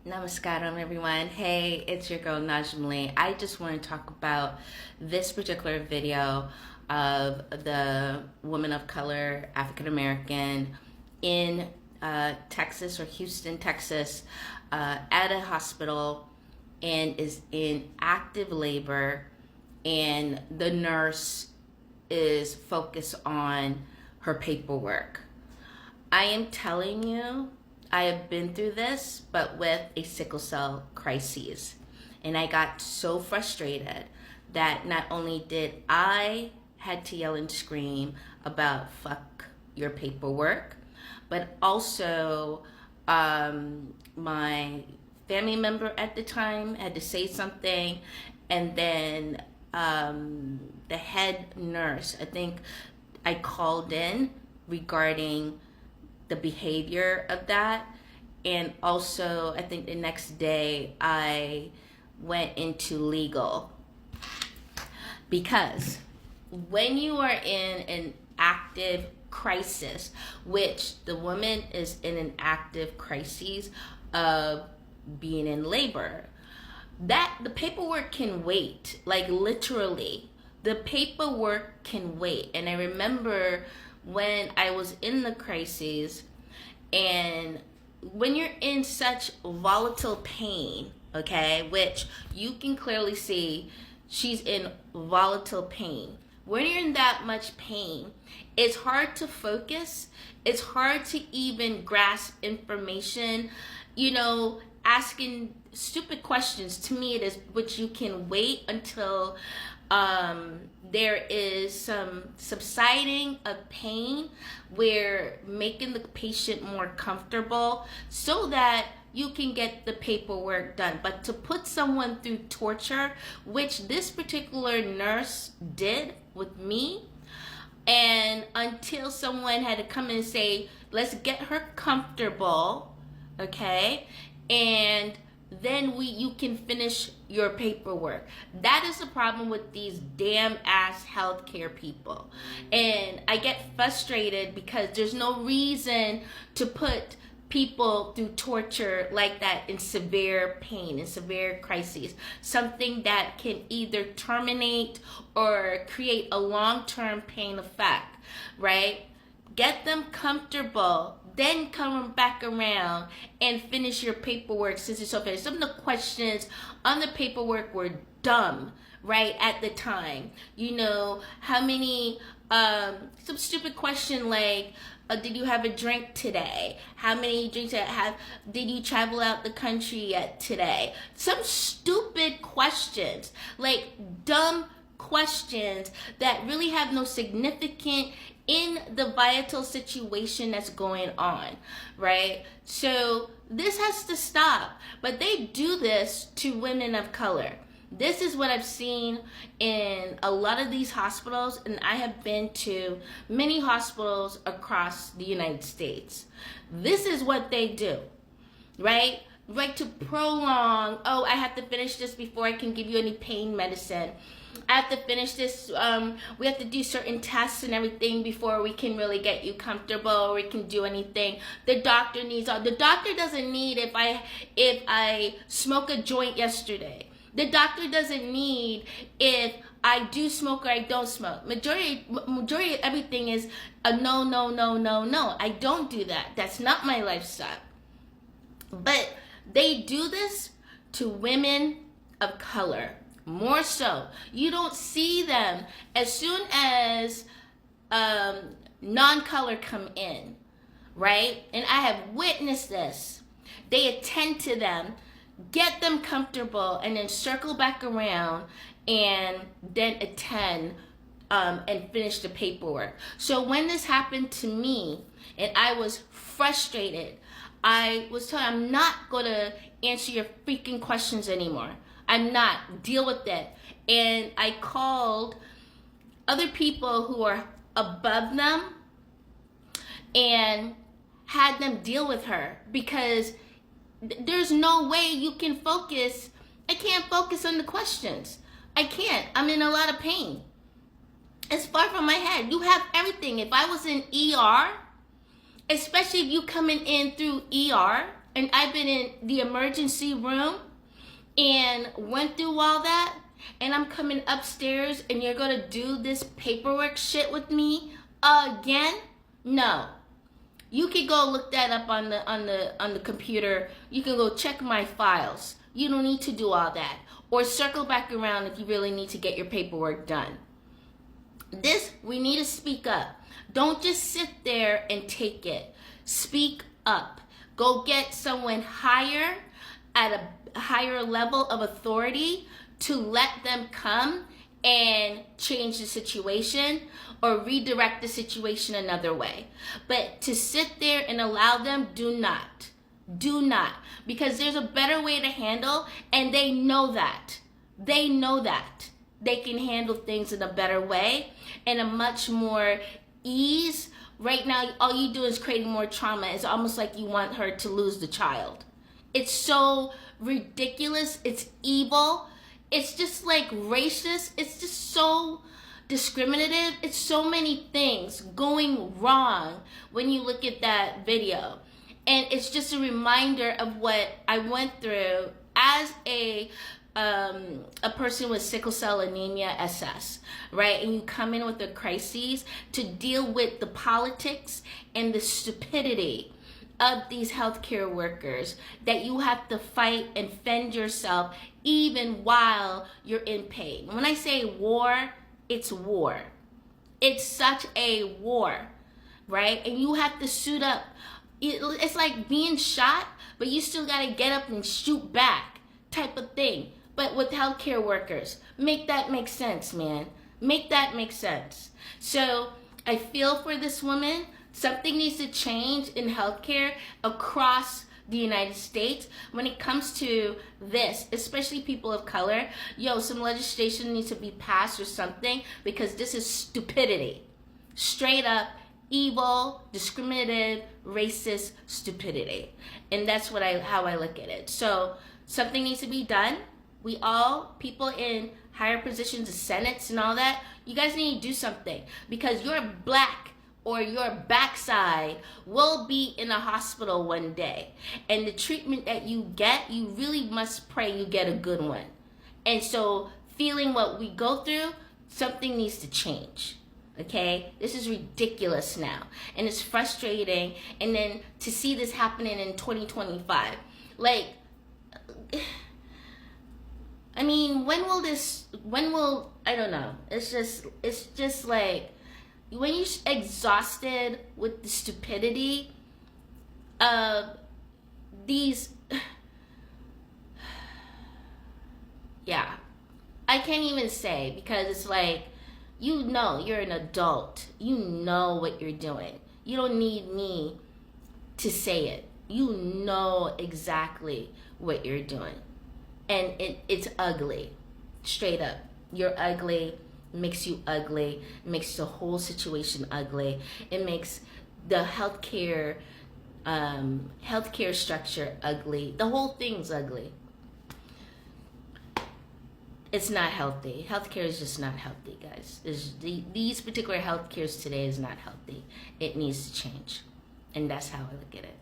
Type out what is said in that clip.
Namaskaram, everyone. Hey, it's your girl Najmali. I just want to talk about this particular video of the woman of color, African American, in Texas or Houston, Texas, at a hospital and is in active labor, and the nurse is focused on her paperwork. I am telling you, I have been through this, but with a sickle cell crisis. And I got so frustrated that not only did I had to yell and scream about fuck your paperwork, but also my family member at the time had to say something, and then the head nurse, I think I called in regarding the behavior of that. And also, I think the next day I went into legal, because when you are in an active crisis, which the woman is in an active crisis of being in labor, that the paperwork can wait. Like, literally, the paperwork can wait. And I remember when I was in the crisis, and when you're in such volatile pain, okay, which you can clearly see she's in volatile pain. When you're in that much pain, it's hard to focus. It's hard to even grasp information, asking stupid questions. To me, it is, which you can wait until there is some subsiding of pain, where making the patient more comfortable so that you can get the paperwork done. But to put someone through torture, which this particular nurse did with me, and until someone had to come in and say, let's get her comfortable, okay, and then you can finish your paperwork. That is the problem with these damn ass healthcare people. And I get frustrated because there's no reason to put people through torture like that in severe pain, in severe crises. Something that can either terminate or create a long-term pain effect, right? Get them comfortable, then come back around and finish your paperwork since it's so finished. Some of the questions on the paperwork were dumb, right, at the time. How many, some stupid question like, did you have a drink today? How many drinks did you travel out the country yet today? Some stupid questions, like dumb questions that really have no significance in the vital situation that's going on, right? So this has to stop. But they do this to women of color. This is what I've seen in a lot of these hospitals, and I have been to many hospitals across the United States. This is what they do, right? Right, to prolong, I have to finish this before I can give you any pain medicine. I have to finish this, we have to do certain tests and everything before we can really get you comfortable, or we can do anything. The doctor doesn't need if I smoke a joint yesterday. The doctor doesn't need if I do smoke or I don't smoke. Majority of everything is a no, no, no, no, no. I don't do that. That's not my lifestyle. But they do this to women of color. More so, you don't see them as soon as non-color come in, right? And I have witnessed this. They attend to them, get them comfortable, and then circle back around and then attend and finish the paperwork. So when this happened to me and I was frustrated, I was told, I'm not going to answer your freaking questions anymore. I'm not. Deal with it. And I called other people who are above them and had them deal with her, because there's no way you can focus. I can't focus on the questions. I can't. I'm in a lot of pain. It's far from my head. You have everything. If I was in ER, especially if you coming in through ER, and I've been in the emergency room and went through all that, and I'm coming upstairs and you're gonna do this paperwork shit with me again? No. You can go look that up on the computer. You can go check my files. You don't need to do all that. Or circle back around if you really need to get your paperwork done. We need to speak up. Don't just sit there and take it. Speak up. Go get someone higher at a higher level of authority to let them come and change the situation or redirect the situation another way. But to sit there and allow them, do not. Do not. Because there's a better way to handle, and they know that. They know that. They can handle things in a better way and a much more ease. Right now, all you do is creating more trauma. It's almost like you want her to lose the child. It's so ridiculous. It's evil. It's just like racist. It's just so discriminative. It's so many things going wrong when you look at that video. And it's just a reminder of what I went through as a person with sickle cell anemia SS, right? And you come in with a crisis to deal with the politics and the stupidity of these healthcare workers, that you have to fight and fend yourself even while you're in pain. When I say war, it's war. It's such a war, right? And you have to suit up. It's like being shot, but you still got to get up and shoot back type of thing. But with healthcare workers, make that make sense, man. Make that make sense. So I feel for this woman. Something needs to change in healthcare across the United States when it comes to this, especially people of color. Some legislation needs to be passed or something, because this is stupidity. Straight up evil, discriminative, racist stupidity. And that's how I look at it. So something needs to be done. We all, people in higher positions, the senates and all that, you guys need to do something, because you're black or your backside will be in a hospital one day. And the treatment that you get, you really must pray you get a good one. And so feeling what we go through, something needs to change. Okay? This is ridiculous now. And it's frustrating. And then to see this happening in 2025. I mean, I don't know. It's just like, when you're exhausted with the stupidity of these, yeah, I can't even say, because it's like, you're an adult. You know what you're doing. You don't need me to say it. You know exactly what you're doing. And it's ugly, straight up. You're ugly. Makes you ugly. It makes the whole situation ugly. It makes the healthcare structure ugly. The whole thing's ugly. It's not healthy. Healthcare is just not healthy, guys. These particular healthcares today is not healthy. It needs to change. And that's how I look at it.